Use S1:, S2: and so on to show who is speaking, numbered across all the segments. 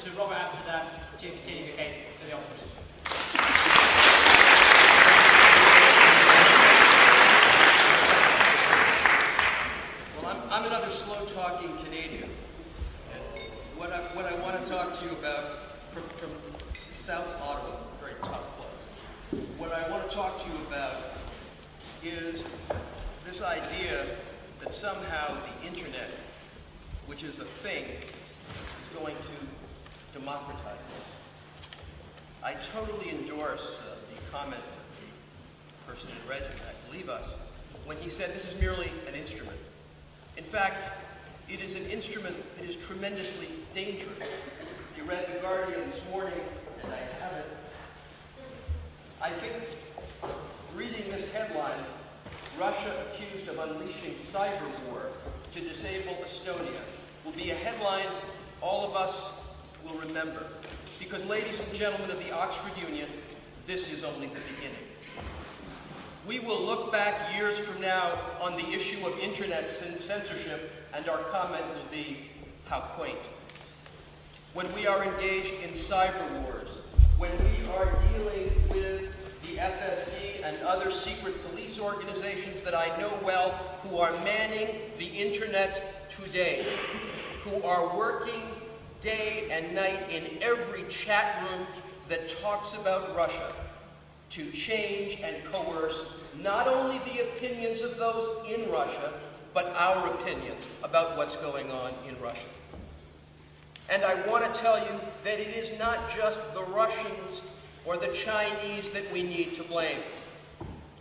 S1: to Robert Amsterdam to continue the case for the opposition.
S2: Well, I'm another slow-talking Canadian. And what I want to talk to you about from South Ottawa, a very tough place. What I want to talk to you about is this idea that somehow the internet, which is a thing, is going to democratize it. I totally endorse the comment of the person in red who had to leave us when he said this is merely an instrument. In fact, it is an instrument that is tremendously dangerous. You read The Guardian this morning, and I have it. I think reading this headline, Russia accused of unleashing cyber war to disable Estonia, will be a headline all of us will remember. Because, ladies and gentlemen of the Oxford Union, this is only the beginning. We will look back years from now on the issue of internet censorship, and our comment will be, how quaint. When we are engaged in cyber wars, when we are dealing with the FSB and other secret police organizations that I know well who are manning the internet today, who are working day and night in every chat room that talks about Russia to change and coerce not only the opinions of those in Russia, but our opinions about what's going on in Russia. And I want to tell you that it is not just the Russians or the Chinese that we need to blame.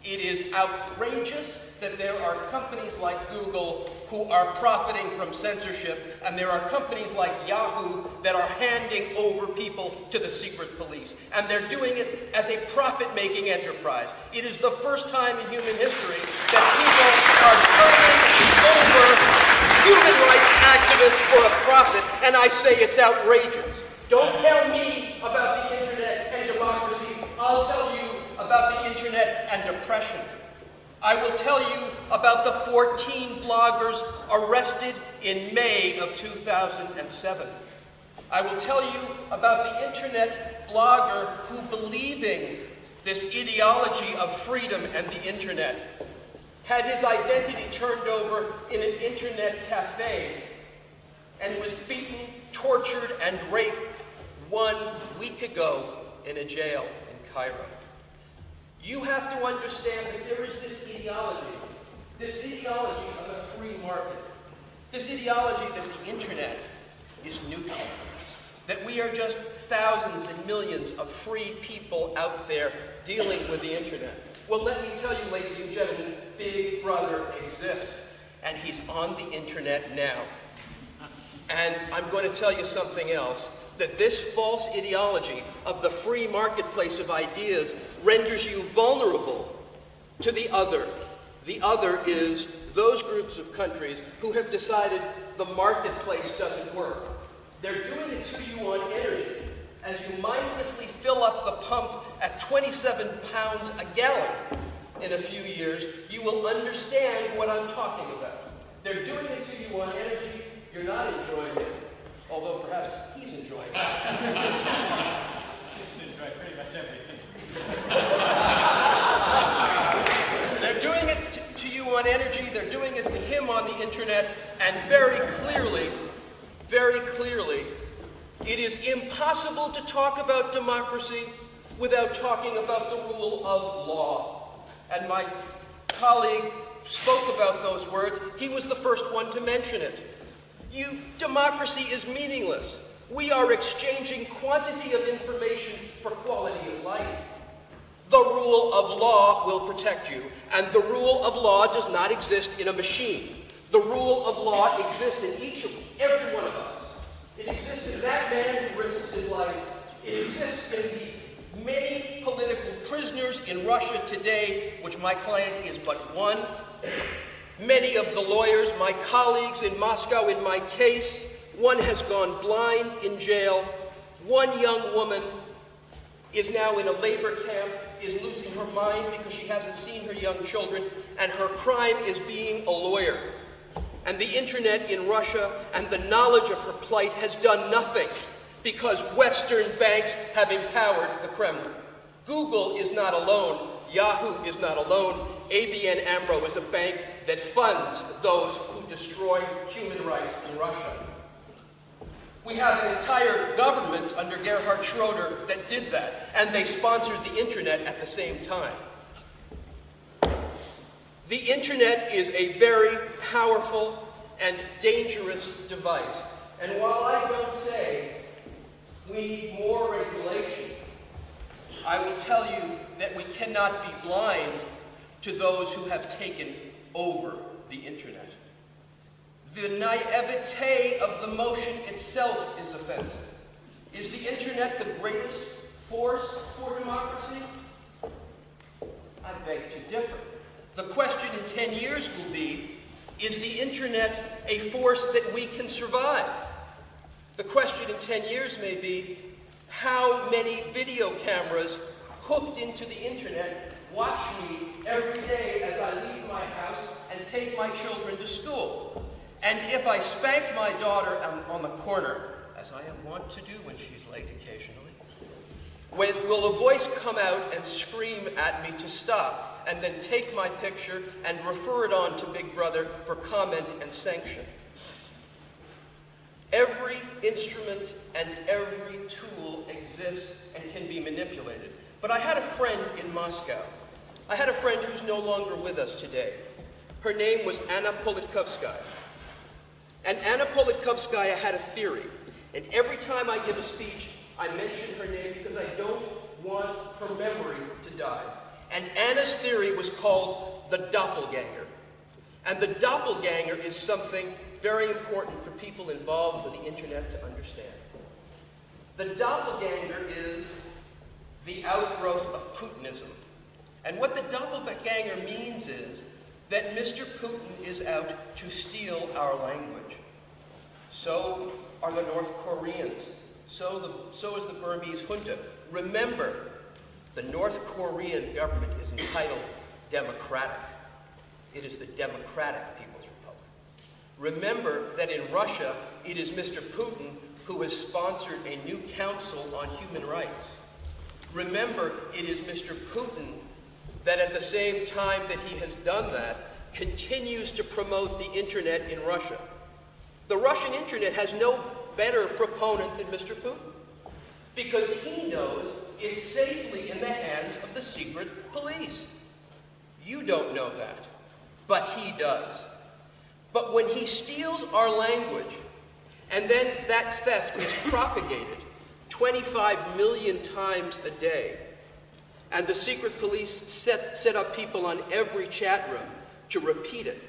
S2: It is outrageous that there are companies like Google who are profiting from censorship, and there are companies like Yahoo that are handing over people to the secret police. And they're doing it as a profit-making enterprise. It is the first time in human history that people are turning over human rights activists for a profit, and I say it's outrageous. Don't tell me about the internet and democracy. I'll tell you about the internet and oppression. I will tell you about the 14 bloggers arrested in May of 2007. I will tell you about the internet blogger who, believing this ideology of freedom and the internet, had his identity turned over in an internet cafe and was beaten, tortured, and raped 1 week ago in a jail in Cairo. You have to understand that there is this ideology of a free market, this ideology that the internet is neutral, that we are just thousands and millions of free people out there dealing with the internet. Well, let me tell you, ladies and gentlemen, Big Brother exists, and he's on the internet now. And I'm going to tell you something else, that this false ideology of the free marketplace of ideas renders you vulnerable to the other. The other is those groups of countries who have decided the marketplace doesn't work. They're doing it to you on energy. As you mindlessly fill up the pump at 27 pounds a gallon in a few years, you will understand what I'm talking about. They're doing it to you on energy. You're not enjoying it, although perhaps he's enjoying it.
S1: Enjoy pretty much everything.
S2: They're doing it to you on energy. They're doing it to him on the internet. And very clearly, it is impossible to talk about democracy without talking about the rule of law. And my colleague spoke about those words. He was the first one to mention it. Democracy is meaningless. We are exchanging quantity of information for quality of life. The rule of law will protect you, and the rule of law does not exist in a machine. The rule of law exists in every one of us. It exists in that man who risks his life. It exists in the many political prisoners in Russia today, which my client is but one. Many of the lawyers, my colleagues in Moscow in my case, one has gone blind in jail. One young woman is now in a labor camp, is losing her mind because she hasn't seen her young children, and her crime is being a lawyer. And the internet in Russia and the knowledge of her plight has done nothing because Western banks have empowered the Kremlin. Google is not alone. Yahoo is not alone. ABN AMRO is a bank that funds those who destroy human rights in Russia. We have an entire government under Gerhard Schroeder that did that, and they sponsored the internet at the same time. The internet is a very powerful and dangerous device. And while I don't say we need more regulation, I will tell you that we cannot be blind to those who have taken over the internet. The naivete of the motion itself is offensive. Is the internet the greatest force for democracy? I beg to differ. The question in 10 years will be, is the internet a force that we can survive? The question in 10 years may be, how many video cameras hooked into the internet watch me every day as I leave my house and take my children to school? And if I spank my daughter on the corner, as I am wont to do when she's late occasionally, will a voice come out and scream at me to stop, and then take my picture and refer it on to Big Brother for comment and sanction? Every instrument and every tool exists and can be manipulated. But I had a friend in Moscow. I had a friend who's no longer with us today. Her name was Anna Politkovskaya. And Anna Politkovskaya had a theory. And every time I give a speech, I mention her name because I don't want her memory to die. And Anna's theory was called the doppelganger. And the doppelganger is something very important for people involved with the internet to understand. The doppelganger is the outgrowth of Putinism. And what the doppelganger means is that Mr. Putin is out to steal our language. So are the North Koreans. So is the Burmese junta. Remember, the North Korean government is entitled democratic. It is the Democratic People's Republic. Remember that in Russia, it is Mr. Putin who has sponsored a new council on human rights. Remember, it is Mr. Putin that at the same time that he has done that, continues to promote the internet in Russia. The Russian internet has no better proponent than Mr. Putin, because he knows it's safely in the hands of the secret police. You don't know that, but he does. But when he steals our language, and then that theft is propagated 25 million times a day, and the secret police set up people on every chat room to repeat it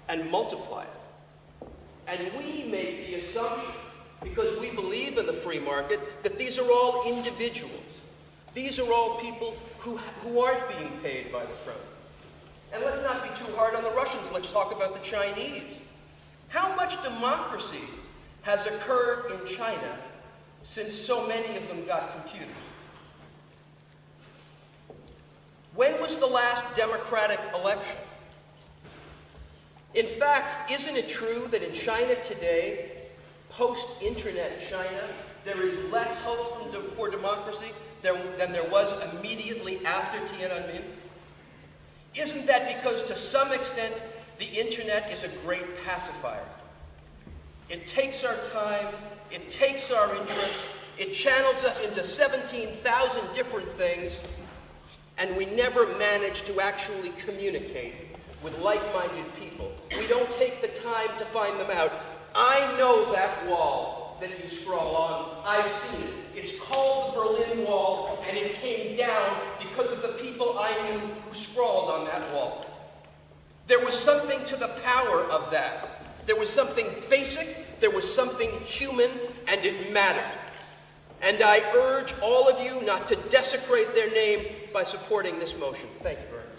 S2: and multiply it. And we make the assumption, because we believe in the free market, that these are all individuals. These are all people who aren't being paid by the Kremlin. And let's not be too hard on the Russians. Let's talk about the Chinese. How much democracy has occurred in China since so many of them got computers? When was the last democratic election? In fact, isn't it true that in China today, post-internet China, there is less hope for democracy than there was immediately after Tiananmen? Isn't that because, to some extent, the internet is a great pacifier? It takes our time, it takes our interests, it channels us into 17,000 different things, and we never manage to actually communicate with like-minded people. We don't take the time to find them out. I know that wall that you scroll on. I've seen it. It's called the Berlin Wall, and it came down because of the people I knew who scrawled on that wall. There was something to the power of that. There was something basic, there was something human, and it mattered. And I urge all of you not to desecrate their name by supporting this motion. Thank you very much.